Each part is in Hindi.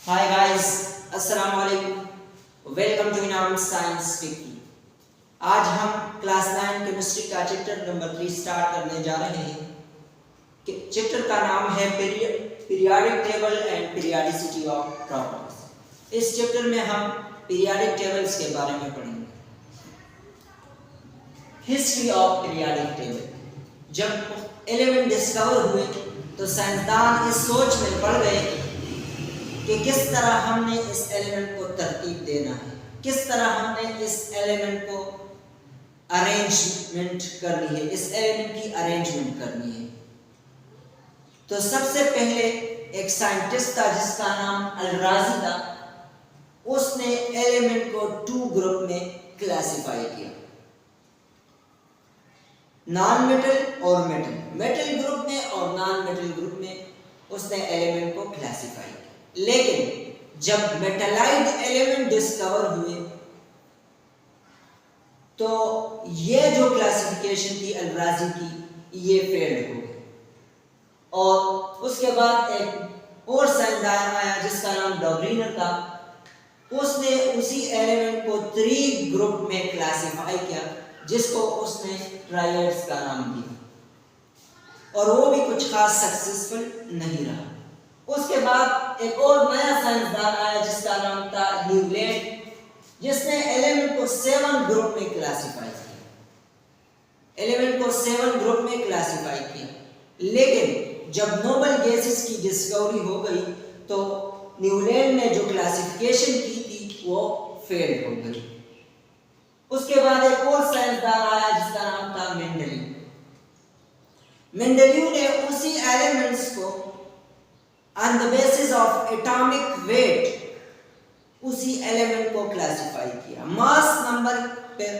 Hi guys, अस्सलाम वालेकुम। वेलकम टू इनाम साइंस विकी। आज हम क्लास 9 केमिस्ट्री का चैप्टर नंबर 3 स्टार्ट करने जा रहे हैं। चैप्टर का नाम है periodic table and periodicity of properties. इस चैप्टर में हम पीरियोडिक टेबल्स के बारे में पढ़ेंगे। History of periodic table. जब एलिमेंट डिस्कवर हुए तो साइंसदान इस सोच में पड़ गए कि किस तरह हमने इस एलिमेंट को तरतीब देना है, किस तरह हमने इस एलिमेंट को अरेंजमेंट करनी है, इस एलिमेंट की अरेंजमेंट करनी है। तो सबसे पहले एक साइंटिस्ट था जिसका नाम अल-राजी था। उसने एलिमेंट को 2 ग्रुप में क्लासिफाई किया, नॉन मेटल और मेटल। मेटल ग्रुप में और नॉन मेटल ग्रुप में उसने एलिमेंट को क्लासिफाई किया। लेकिन जब मेटलाइड एलिमेंट डिस्कवर हुए तो ये जो क्लासिफिकेशन थी अल-राजी की, ये फेल्ड हो गई। और उसके बाद एक और साइंसदान आया जिसका नाम डॉग्रीनर था। उसने उसी एलिमेंट को 3 ग्रुप में क्लासिफाई किया, जिसको उसने ट्रायड्स का नाम दिया, और वो भी कुछ खास सक्सेसफुल नहीं रहा। उसके बाद एक और नया साइंसदान आया जिसका नाम था न्यूलैंड, जिसने एलिमेंट को 7 ग्रुप में क्लासिफाई किया, एलिमेंट को 7 ग्रुप में क्लासिफाई किया। लेकिन जब नोबल गैसेस की डिस्कवरी हो गई तो न्यूलैंड ने जो क्लासिफिकेशन की थी वो फेल हो गई। उसके बाद एक और साइंसदान आया जिसका नाम था मेंडेलीव। मेंडेलीव ने उसी एलिमेंट्स को on the basis of atomic weight उसी एलिमेंट को क्लासिफाई किया, मास नंबर पर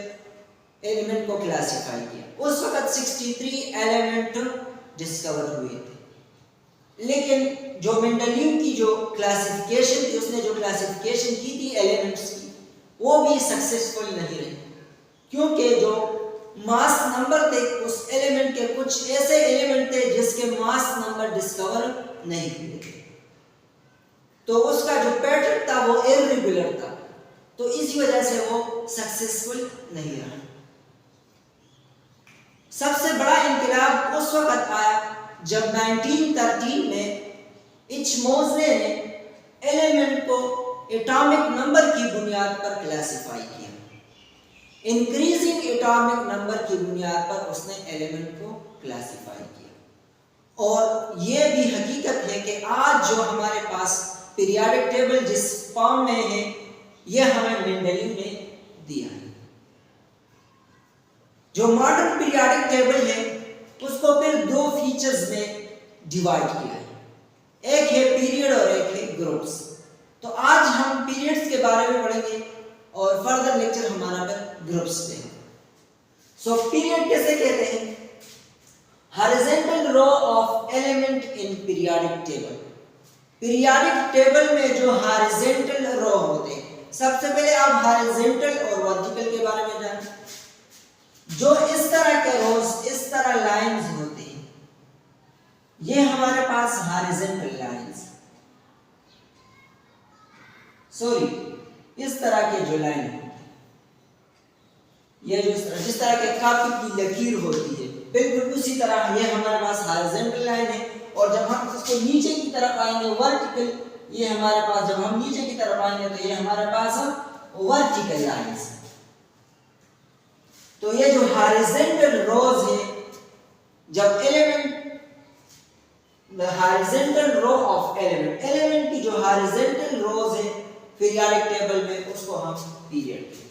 एलिमेंट को क्लासिफाई किया। उस वक्त 63 एलिमेंट डिस्कवर हुए थे। लेकिन जो मेंडेलीव की जो क्लासिफिकेशन थी, उसने जो क्लासिफिकेशन की थी एलिमेंट्स की, वो भी सक्सेसफुल नहीं रही, क्योंकि जो मास नंबर थे उस एलिमेंट के, कुछ ऐसे एलिमेंट थे जिसके मास नंबर डिस्कवर नहीं हुए थे, तो उसका जो पैटर्न था वो इर्रेगुलर था, तो इसी वजह से वो सक्सेसफुल नहीं रहा। सबसे बड़ा इनकलाब उस वक्त आया जब 1913 में इचमोज़ले ने एलिमेंट को एटॉमिक नंबर की बुनियाद पर क्लासिफाई किया। इंक्रीजिंग एटॉमिक नंबर की बुनियाद पर उसने एलिमेंट को क्लासिफाई किया। और ये भी हकीकत है कि आज जो हमारे पास पीरियोडिक टेबल जिस फॉर्म में है, यह हमें मेंडेलीव ने दिया है। जो मॉडर्न पीरियोडिक टेबल है उसको फिर 2 फीचर्स में डिवाइड किया है, एक है पीरियड और एक है ग्रुप्स। तो आज हम पीरियड्स के बारे में पढ़ेंगे और फर्दर लेक्चर हमारा फिर ग्रुप्स पे है। सो पीरियड कैसे कहते हैं? Horizontal row of element in periodic table. Periodic table में जो हॉरिजॉन्टल रो होते हैं, सबसे पहले आप हॉरिजॉन्टल और वर्टिकल के बारे में जानें। जो इस तरह के रोज, इस तरह लाइंस होते हैं, ये हमारे पास हॉरिजॉन्टल लाइंस, इस तरह के जो लाइन होते हैं, ये जो जिस तरह के कापी की लकीर होती है, बिल्कुल उसी तरह ये हमारे पास हॉरिजॉन्टल लाइन है। और जब हम इसको नीचे की तरफ आएंगे वर्टिकल, ये हमारे पास, जब हम नीचे की तरफ आएंगे तो ये हमारे पास वर्टिकल लाइंस। तो ये जो हॉरिजॉन्टल रोज है, जब element, horizontal row of element, element की जो हॉरिजॉन्टल रोज है पीरियोडिक टेबल में, उसको हम पीरियड कहते हैं।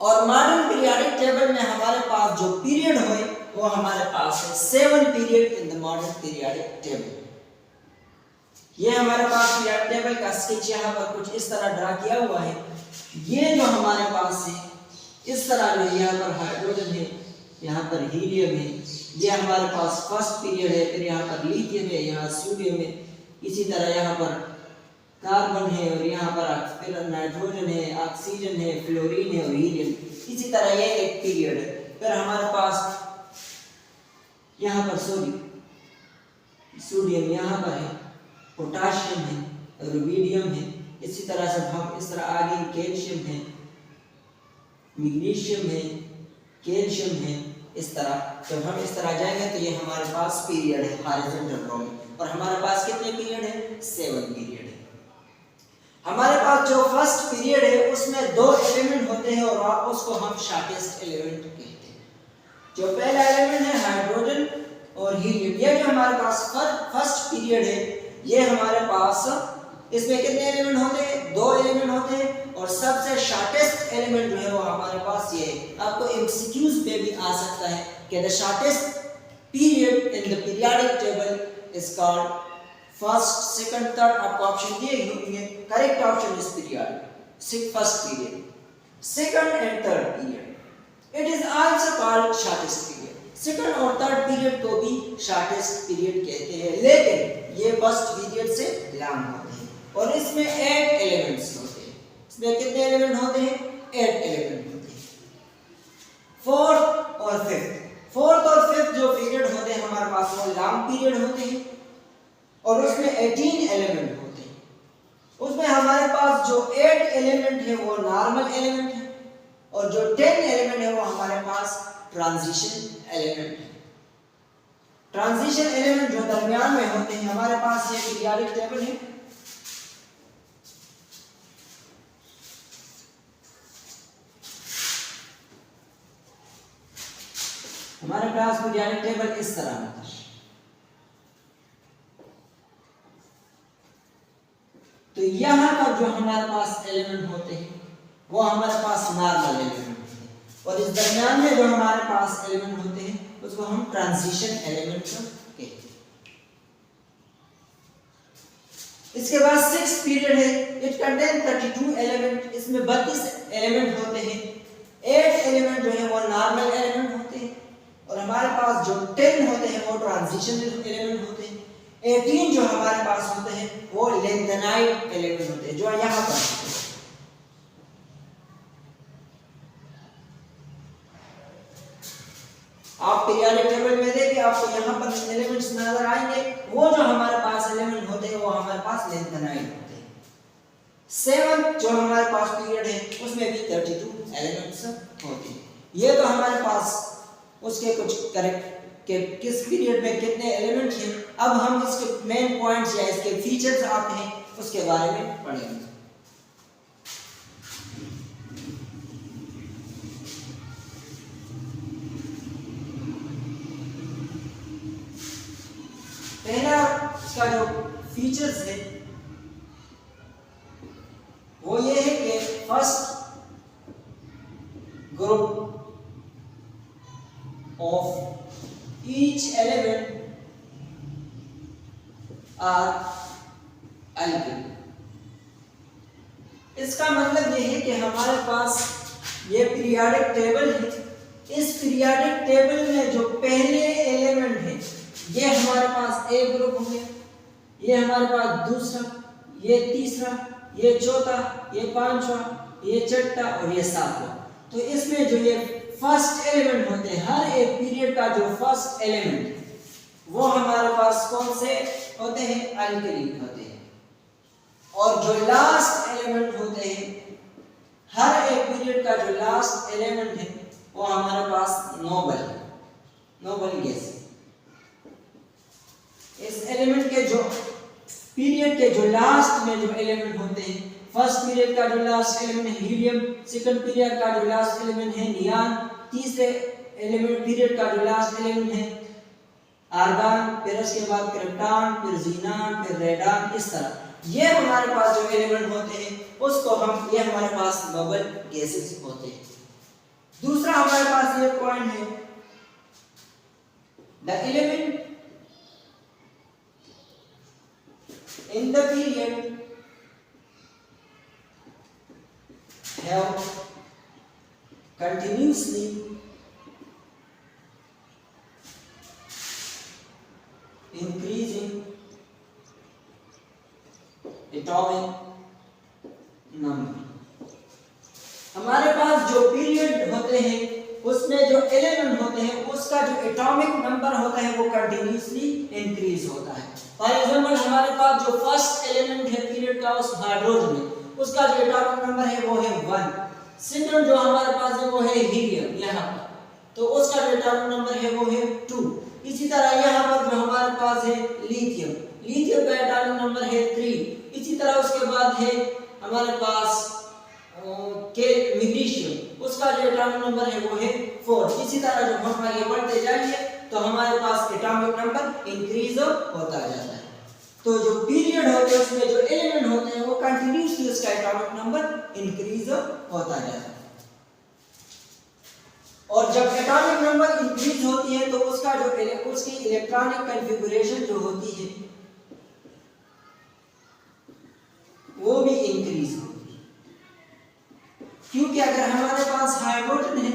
और मॉडर्न पीरियोडिक टेबल में हमारे पास जो पीरियड हुए वो हमारे पास है 7 period in the modern periodic table. ये हमारे पास पीरियोडिक टेबल का स्केच यहाँ पर कुछ इस तरह ड्रा किया हुआ है। ये जो हमारे पास है इस तरह में, यहाँ पर हाइड्रोजन है, यहाँ पर हीलियम है, ये हमारे पास फर्स्ट पीरियड है, फिर यहाँ पर लिथियम है, यहाँ सोडियम है, इसी तरह यहाँ पर कार्बन है, और यहाँ पर फिर नाइट्रोजन है, ऑक्सीजन है, फ्लोरीन है और हीलियम। इसी तरह ये एक पीरियड है। फिर हमारे पास यहाँ पर सोडियम यहाँ पर है, पोटाशियम है, रुबिडियम है। इसी तरह से हम इस तरह आगे कैल्शियम है, मैग्नीशियम है, कैल्शियम है। इस तरह जब हम इस तरह जाएंगे तो ये हमारे पास पीरियड है हॉरिजॉन्टल रो में, और हमारे पास कितने पीरियड है? 7 पीरियड है। हमारे पास जो फर्स्ट पीरियड है उसमें 2 एलिमेंट होते हैं और उसको हम शॉर्टेस्ट एलिमेंट कहते हैं। जो पहला एलिमेंट है हाइड्रोजन और हीलियम, ये जो हमारे पास फर्स्ट पीरियड है, ये हमारे पास इसमें कितने एलिमेंट होते हैं? 2 एलिमेंट होते हैं, और सबसे शॉर्टेस्ट एलिमेंट जो है वो हमारे पास ये है। आपको एमसीक्यूज पे भी आ सकता है कि the shortest period in the periodic table is called first, second, third. आपको ऑप्शन दिए होंगे, correct option is period, first period, second and third period. It is also called shortest period. Second और थर्ड पीरियड को भी शॉर्टेस्ट पीरियड कहते हैं, लेकिन ये फर्स्ट पीरियड से लॉन्ग होते हैं, और इसमें 8 एलिमेंट्स होते हैं। इसमें कितने एलिमेंट होते हैं? 8 एलिमेंट होते हैं। फोर्थ और फिफ्थ जो पीरियड होते हैं हमारे पास वो लॉन्ग पीरियड होते हैं, और उसमें 18 एलिमेंट होते हैं। उसमें हमारे पास जो 8 एलिमेंट है वो नॉर्मल एलिमेंट है, और जो 10 एलिमेंट है वो हमारे पास ट्रांजिशन एलिमेंट है। ट्रांजिशन एलिमेंट जो दरमियान में होते हैं, हमारे पास ये पीरियोडिक टेबल है। हमारे पास पीरियोडिक टेबल इस तरह होता है। तो यहाँ पर जो हमारे पास एलिमेंट होते हैं वो हमारे पास नॉर्मल एलिमेंट होते हैं, और इस दरमियान में जो हमारे पास एलिमेंट होते हैं उसको हम ट्रांजिशन एलिमेंट कहते हैं। इसके बाद 6th पीरियड है। It contain 32 element. इसमें 32 एलिमेंट होते हैं। 8 एलिमेंट जो है वो नॉर्मल एलिमेंट होते हैं, और हमारे पास जो 10 होते हैं वो ट्रांजिशन एलिमेंट होते हैं। 18 जो हमारे पास होते हैं वो लेंथेनाइड एलिमेंट होते हैं, जो यहाँ पर होते हैं। आप पीरियोडिक टेबल में देखिए, आपको यहाँ पर एलिमेंट्स नजर आएंगे। वो जो हमारे पास एलिमेंट होते हैं वो हमारे पास लेंथेनाइड होते हैं। 7th जो हमारे पास पीरियड है उसमें भी 32 एलिमेंट्स होते हैं। ये तो हमारे पास उसके कुछ करेक्ट कि किस पीरियड में कितने एलिमेंट हैं। अब हम इसके मेन पॉइंट्स या इसके फीचर्स आते हैं उसके बारे में पढ़ेंगे। पहला इसका जो फीचर्स है वो ये है कि first group of each element are alkyl। इसका मतलब यह है कि हमारे पास ये पीरियोडिक टेबल है। इस पीरियोडिक टेबल में जो पहले एलिमेंट है ये हमारे पास एक ग्रुप हो गया, ये हमारे पास दूसरा, ये तीसरा, ये चौथा, ये पांचवा, ये छठा और ये सातवां। तो इसमें जो ये फर्स्ट एलिमेंट होते हैं, हर एक पीरियड का जो फर्स्ट एलिमेंट वो हमारे पास कौन से होते हैं? अल्कलीन होते हैं। और जो लास्ट एलिमेंट होते हैं, हर एक पीरियड का जो लास्ट एलिमेंट है वो हमारे पास नोबल गैस। इस एलिमेंट के जो पीरियड के जो लास्ट में जो एलिमेंट होते हैं, फर्स्ट पीरियड का जो लास्ट एलिमेंट है हीलियम, सेकंड पीरियड का जो लास्ट एलिमेंट है नियान, तीसरे एलिमेंट पीरियड का जो लास्ट एलिमेंट है आर्गन, फिर उसके बाद क्रिप्टॉन, फिर जीनान, फिर रेडॉन। इस तरह ये हमारे पास जो एलिमेंट होते हैं उसको हम, ये हमारे पास नोबल गैसेस होते हैं। दूसरा हमारे पास ये पॉइंट है, the element in the period have continuously increasing atomic number। हमारे पास जो पीरियड होते हैं उसमें जो एलिमेंट होते हैं उसका जो एटॉमिक नंबर होता है वो कंटिन्यूसली इंक्रीज होता है। फॉर एग्जांपल हमारे पास जो फर्स्ट एलिमेंट है पीरियड का उस हाइड्रोजन में, उसका जो एटॉमिक नंबर है वो है 1। सेकंड जो हमारे पास है वो है हीलियम यहाँ पर, तो उसका जो एटॉमिक नंबर है वो है 2। इसी तरह यहाँ पर जो हमारे पास है लिथियम, लिथियम का एटॉमिक नंबर है 3। इसी तरह उसके बाद है हमारे पास के मैग्नीशियम, उसका जो एटॉमिक नंबर है वो है 4। इसी तरह जब हम आगे बढ़ते जाएंगे तो हमारे पास एटॉमिक नंबर इंक्रीज होता जाता है। तो जो पीरियड होते हैं उसमें जो एलिमेंट होते हैं वो कंटिन्यूअसली उसका एटॉमिक नंबर इंक्रीज होता जाता है। और जब एटॉमिक नंबर इंक्रीज होती है तो उसका जो उसकी इलेक्ट्रॉनिक कॉन्फ़िगरेशन जो होती है वो भी इंक्रीज होती है, क्योंकि अगर हमारे पास हाइड्रोजन है,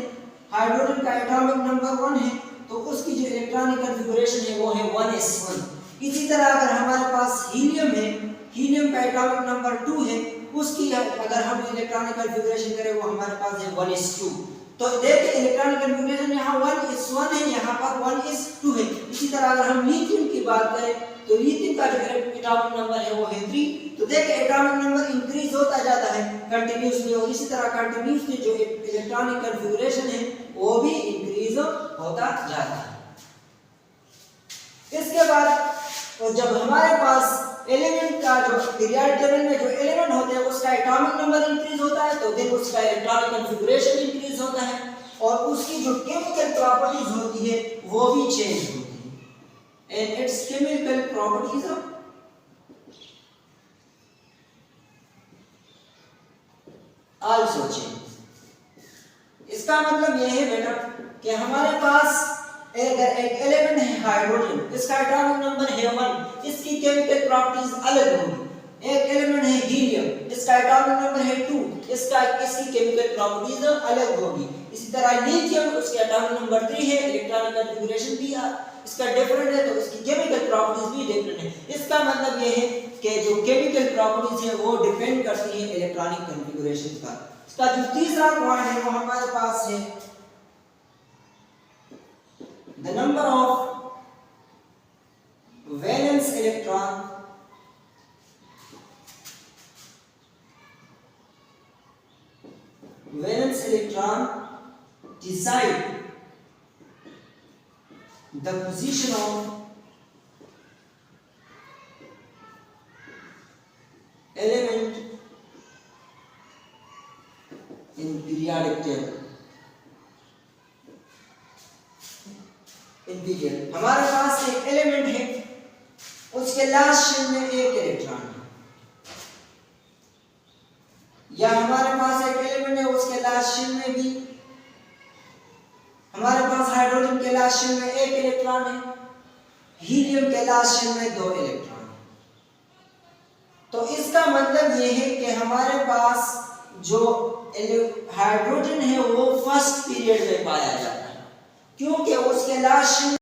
हाइड्रोजन का एटॉमिक नंबर 1 है तो उसकी जो इलेक्ट्रॉनिक कॉन्फ़िगरेशन है वो है 1s1। इसी तरह अगर हमारे पास हीलियम है, हीलियम का एटॉमिक नंबर 2 है, उसकी अगर हम इलेक्ट्रॉनिक कॉन्फ़िगरेशन करें वो हमारे पास है 1s2। तो देखिए इलेक्ट्रॉनिक कॉन्फ़िगरेशन यहाँ 1s1 है, यहाँ पर 1s2 है। इसी तरह अगर हम लिथियम की बात करें तो लिथियम का जो एटॉमिक नंबर है वो है 3। तो देखिए एटॉमिक नंबर इंक्रीज होता जाता है कंटिन्यूअसली, और इसी तरह कंटिन्यूअसली जो इलेक्ट्रॉनिक कॉन्फ़िगरेशन है वो भी इंक्रीज होता जाता है। इसके बाद तो जब हमारे पास एलिमेंट का जो पीरियोडिक टेबल में जो एलिमेंट होते हैं उसका एटॉमिक नंबर इंक्रीज होता है तो देन उसका इलेक्ट्रॉनिक कॉन्फ़िगरेशन इंक्रीज होता है और उसकी जो केमिकल प्रॉपर्टीज होती है वो भी चेंज होती है, and it's chemical properties also change. इसका मतलब यह है बेटा कि हमारे पास अगर एक एलिमेंट है हाइड्रोजन, इसका एटॉमिक नंबर है 1, इसकी केमिकल प्रॉपर्टीज अलग होंगी। एक एलिमेंट है हीलियम, इसका एटॉमिक नंबर है 2, इसकी केमिकल प्रॉपर्टीज अलग होगी। इसी तरह लिथियम, उसका एटॉमिक नंबर 3 है, इलेक्ट्रॉनिक कॉन्फ़िगरेशन भी इसका डिफरेंट है तो इसकी केमिकल प्रॉपर्टीज भी डिफरेंट है। इसका मतलब यह है कि जो केमिकल प्रॉपर्टीज है वो डिपेंड करती है इलेक्ट्रॉनिक कॉन्फ़िगरेशन पर। इसका जो तीसरा पॉइंट है वो हमारे पास है the number of valence electron decide the position of element in periodic table। Interior हमारे पास एक एलिमेंट है, उसके लास्ट शेल में एक इलेक्ट्रॉन है, या हमारे पास एक एलिमेंट है उसके लास्ट शेल में भी हमारे पास हाइड्रोजन के लास्ट शेल में एक इलेक्ट्रॉन है, हीलियम के लास्ट शेल में 2 इलेक्ट्रॉन है। तो इसका मतलब यह है कि हमारे पास जो हाइड्रोजन है वो फर्स्ट पीरियड में पाया जाता है, क्योंकि उसके लास्ट